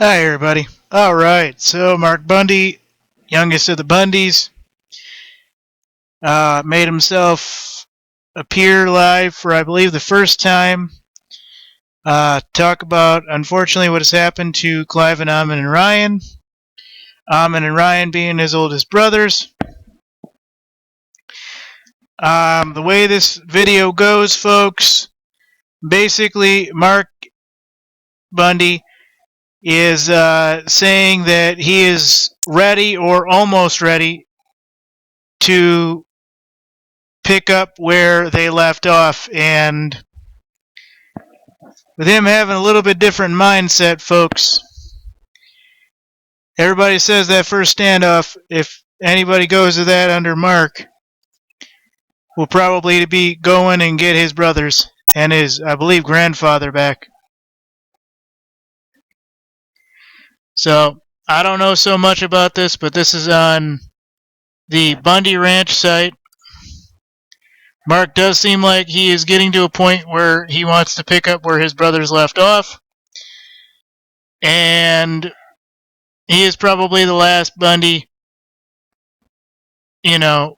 Hi, everybody. All right, so Mark Bundy, youngest of the Bundys, made himself appear live for, I believe, the first time. Talk about, unfortunately, what has happened to Clive and Ammon and Ryan. Ammon and Ryan being his oldest brothers. The way this video goes, folks, basically, Mark Bundy is saying that he is ready or almost ready to pick up where they left off, and with him having a little bit different mindset, folks, everybody says that first standoff, if anybody goes to that under Mark, will probably be going and get his brothers and his, I believe, grandfather back. So I don't know so much about this, but this is on the Bundy Ranch site. Mark does seem like he is getting to a point where he wants to pick up where his brothers left off. And he is probably the last Bundy, that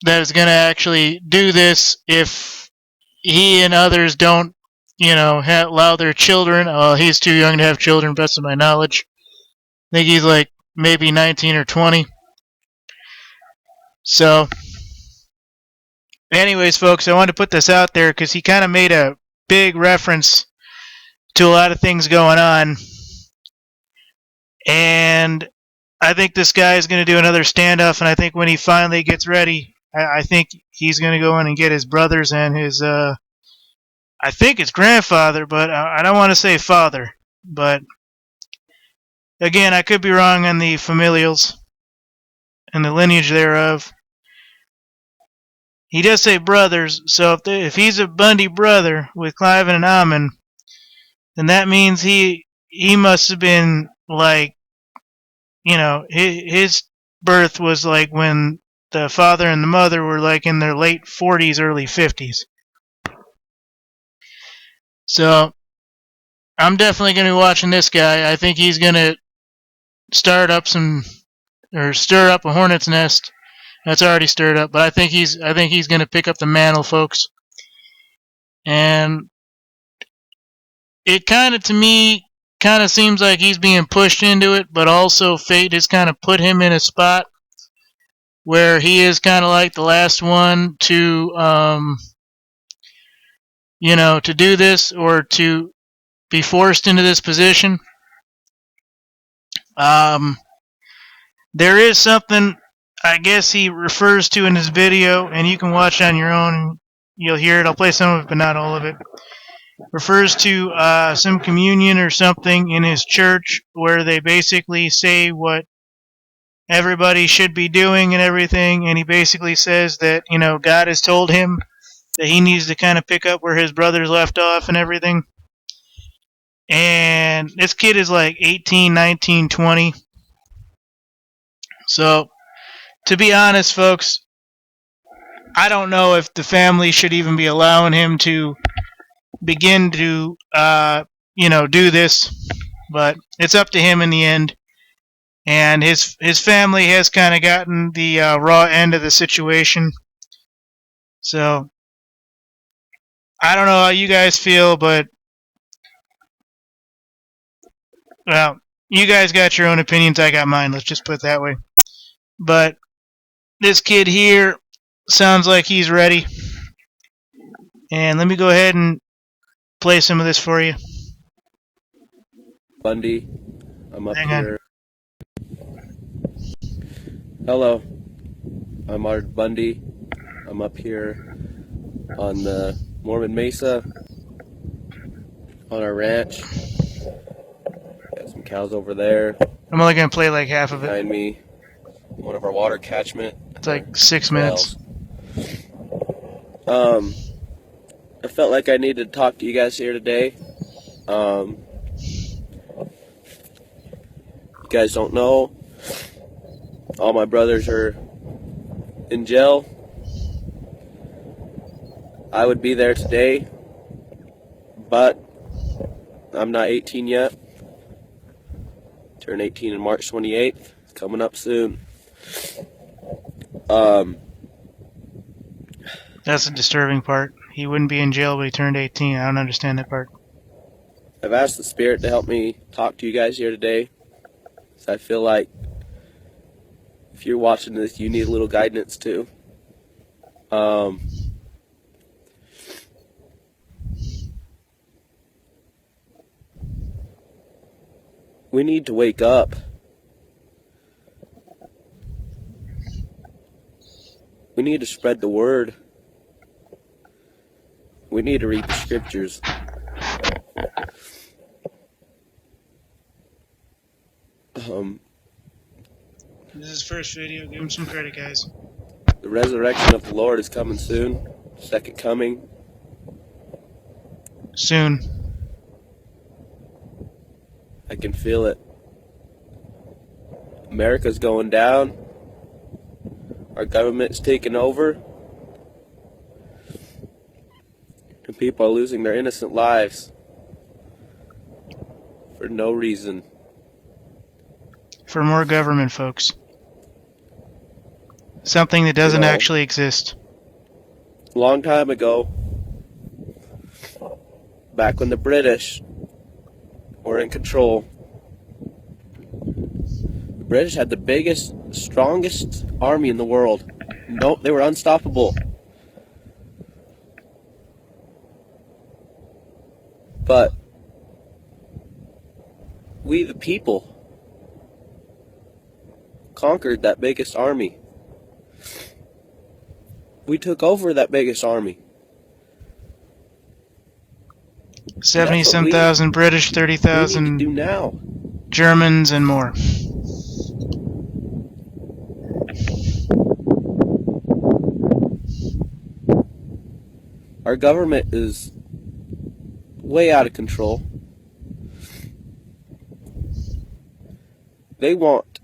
is going to actually do this if he and others don't, allow their children. He's too young to have children, best of my knowledge. I think he's like maybe 19 or 20. So, anyways, folks, I wanted to put this out there because he kind of made a big reference to a lot of things going on. And I think this guy is going to do another standoff, and I think when he finally gets ready, I think he's going to go in and get his brothers and his, I think it's grandfather, but I don't want to say father. But, again, I could be wrong on the familials and the lineage thereof. He does say brothers, so if he's a Bundy brother with Clive and Ammon, then that means he must have been like, his birth was like when the father and the mother were like in their late 40s, early 50s. So I'm definitely going to be watching this guy. I think he's going to stir up a hornet's nest. That's already stirred up, but I think he's going to pick up the mantle, folks. And it to me seems like he's being pushed into it, but also fate has kind of put him in a spot where he is kind of like the last one to, to do this or to be forced into this position. There is something I guess he refers to in his video, and you can watch on your own and you'll hear it. I'll play some of it, but not all of it. Refers to some communion or something in his church where they basically say what everybody should be doing and everything, and he basically says that, God has told him that he needs to kind of pick up where his brothers left off and everything. And this kid is like 18, 19, 20. So, to be honest, folks, I don't know if the family should even be allowing him to begin to, do this, but it's up to him in the end. And his family has kind of gotten the raw end of the situation. So, I don't know how you guys feel, but, well, you guys got your own opinions, I got mine, let's just put it that way. But this kid here sounds like he's ready. And let me go ahead and play some of this for you. Bundy, I'm up Hang here. Hello, I'm Mark Bundy. I'm up here on the Mormon Mesa on our ranch. Got some cows over there. I'm only going to play like half of it. Behind me, one of our water catchment. It's like 6 minutes. I felt like I needed to talk to you guys here today. You guys don't know, all my brothers are in jail. I would be there today, but I'm not 18 yet. Turn 18 on March 28th. Coming up soon. That's the disturbing part. He wouldn't be in jail, but he turned 18. I don't understand that part. I've asked the Spirit to help me talk to you guys here today. So I feel like if you're watching this, you need a little guidance too. We need to wake up. We need to spread the word. We need to read the scriptures. This is his first video. Give him some credit, guys. The resurrection of the Lord is coming soon. Second coming. Soon. I can feel it. America's going down. Our government's taking over. And people are losing their innocent lives for no reason. For more government, folks. Something that doesn't actually exist. A long time ago, back when the British were in control, the British had the biggest, strongest army in the world. Nope, they were unstoppable. But we, the people, conquered that biggest army. We took over that biggest army. 70-some thousand British, We need to 30,000 do now. Germans, and more. Our government is way out of control. They want,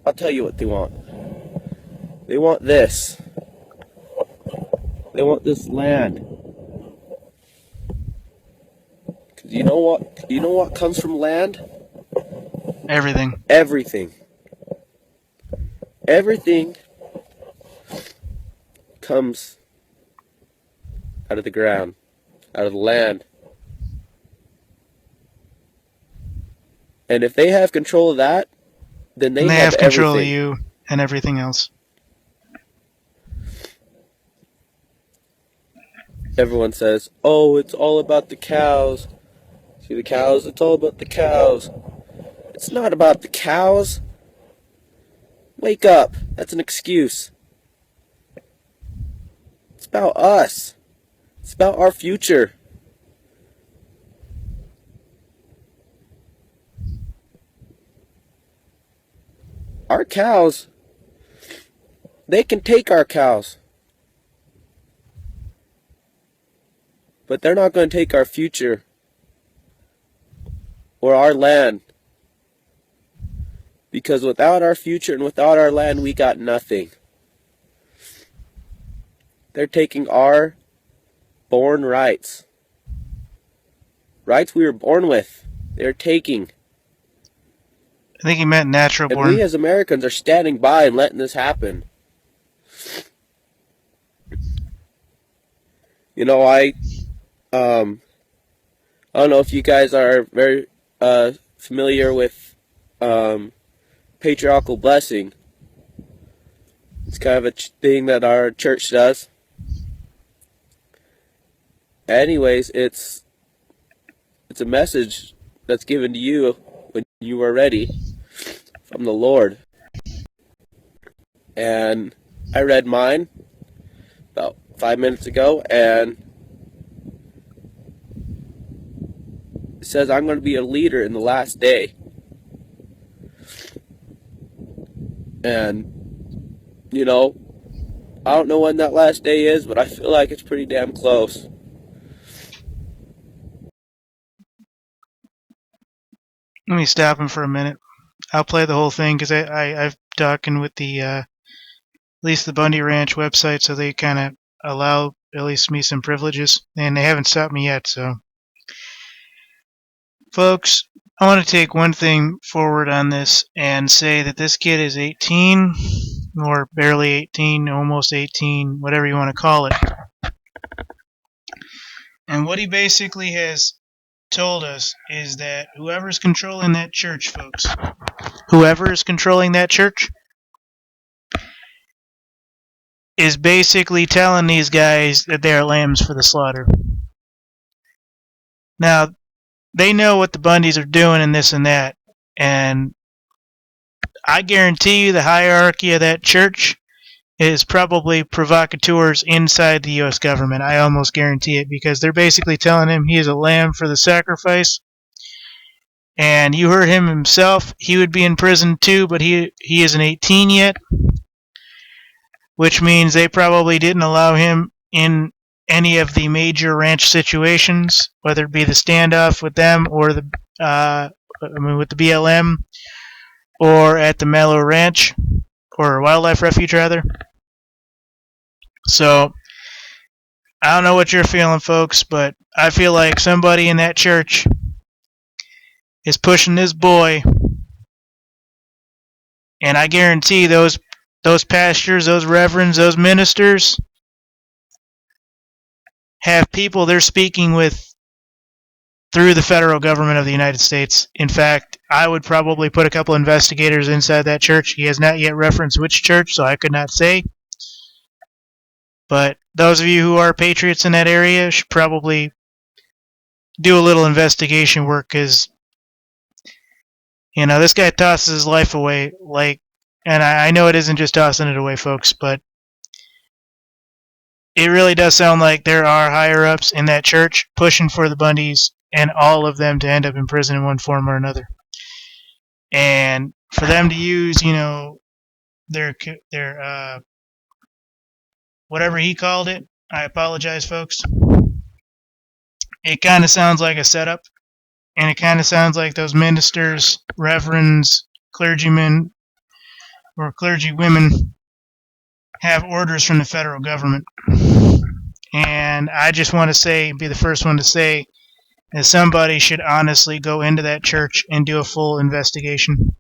I'll tell you what they want. They want this. They want this land. Cause you know what? You know what comes from land? Everything. Everything. Everything comes out of the ground, out of the land. And if they have control of that, then they have control everything. of you and everything else. Everyone says, oh, it's all about the cows. See the cows? It's all about the cows. It's not about the cows. Wake up. That's an excuse. It's about us. It's about our future. Our cows, they can take our cows. But they're not going to take our future or our land. Because without our future and without our land, we got nothing. They're taking our born rights. Rights we were born with. They're taking. I think he meant natural born. And we as Americans are standing by and letting this happen. You know, I don't know if you guys are very familiar with patriarchal blessing. It's kind of a thing that our church does. Anyways, it's a message that's given to you when you are ready from the Lord. And I read mine about 5 minutes ago, and it says I'm going to be a leader in the last day. And, you know, I don't know when that last day is, but I feel like it's pretty damn close. Let me stop him for a minute. I'll play the whole thing because I've talking with the at least the Bundy Ranch website, so they kind of allow at least me some privileges, and they haven't stopped me yet. So, folks, I want to take one thing forward on this and say that this kid is 18, or barely 18, almost 18, whatever you want to call it. And what he basically has told us is that whoever's controlling that church, folks, whoever is controlling that church is basically telling these guys that they are lambs for the slaughter. Now, they know what the Bundys are doing and this and that, and I guarantee you the hierarchy of that church is probably provocateurs inside the U.S. government. I almost guarantee it, because they're basically telling him he is a lamb for the sacrifice. And you heard him himself. He would be in prison too, but he isn't 18 yet, which means they probably didn't allow him in any of the major ranch situations, whether it be the standoff with them or with the BLM, or at the Mallow Ranch, or Wildlife Refuge rather. So I don't know what you're feeling, folks, but I feel like somebody in that church is pushing this boy, and I guarantee those pastors, those reverends, those ministers have people they're speaking with through the federal government of the United States. In fact, I would probably put a couple investigators inside that church. He has not yet referenced which church, so I could not say. But those of you who are patriots in that area should probably do a little investigation work, because this guy tosses his life away. And I know it isn't just tossing it away, folks, but it really does sound like there are higher-ups in that church pushing for the Bundys and all of them to end up in prison in one form or another. And for them to use, their whatever he called it, I apologize, folks. It kind of sounds like a setup, and it kind of sounds like those ministers, reverends, clergymen, or clergywomen have orders from the federal government. And I just want to say, be the first one to say, that somebody should honestly go into that church and do a full investigation,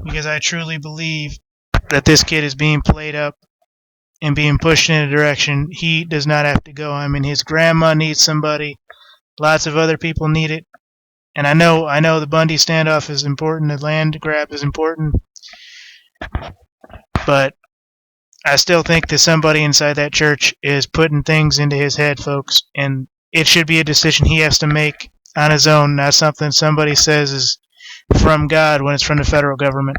because I truly believe that this kid is being played up and being pushed in a direction he does not have to go. I mean, his grandma needs somebody. Lots of other people need it. And I know the Bundy standoff is important. The land grab is important. But I still think that somebody inside that church is putting things into his head, folks. And it should be a decision he has to make on his own, not something somebody says is from God when it's from the federal government.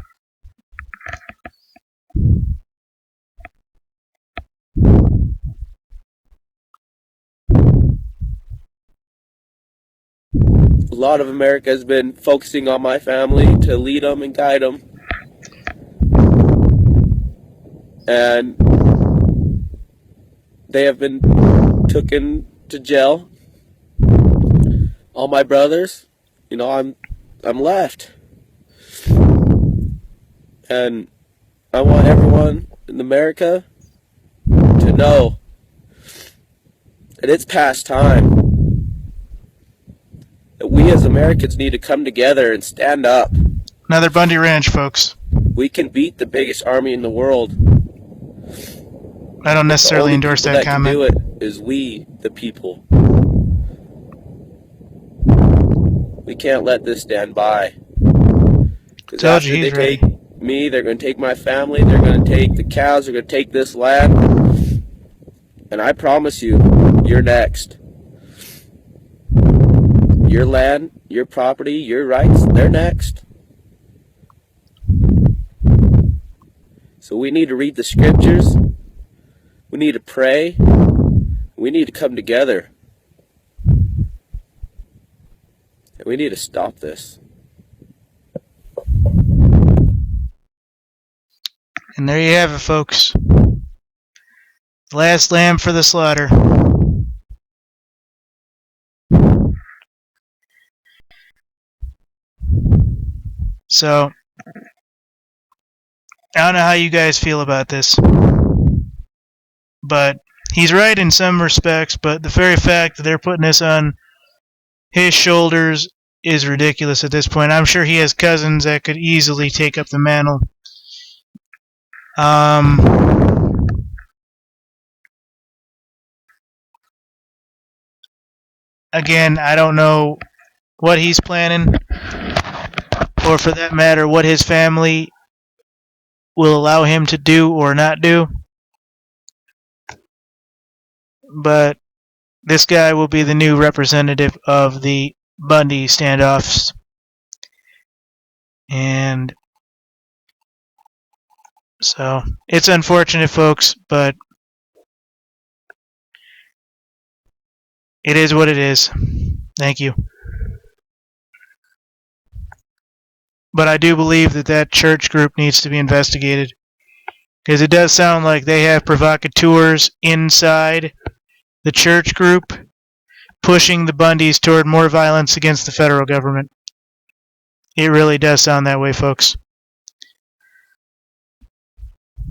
A lot of America has been focusing on my family to lead them and guide them. And they have been taken to jail. All my brothers, I'm left. And I want everyone in America to know that it's past time. That we as Americans need to come together and stand up. Another Bundy Ranch, folks. We can beat the biggest army in the world. I don't necessarily endorse that comment. The only people that can do it is we, the people. We can't let this stand by. Because after they take me, they're going to take my family, they're going to take the cows, they're going to take this land. And I promise you, you're next. Your land, your property, your rights, they're next. So we need to read the scriptures. We need to pray. We need to come together. And we need to stop this. And there you have it, folks. Last lamb for the slaughter. So, I don't know how you guys feel about this, but he's right in some respects, but the very fact that they're putting this on his shoulders is ridiculous at this point. I'm sure he has cousins that could easily take up the mantle. Again, I don't know what he's planning, or for that matter, what his family will allow him to do or not do. But this guy will be the new representative of the Bundy standoffs. And so it's unfortunate, folks, but it is what it is. Thank you. But I do believe that church group needs to be investigated, because it does sound like they have provocateurs inside the church group pushing the Bundys toward more violence against the federal government. It really does sound that way, folks.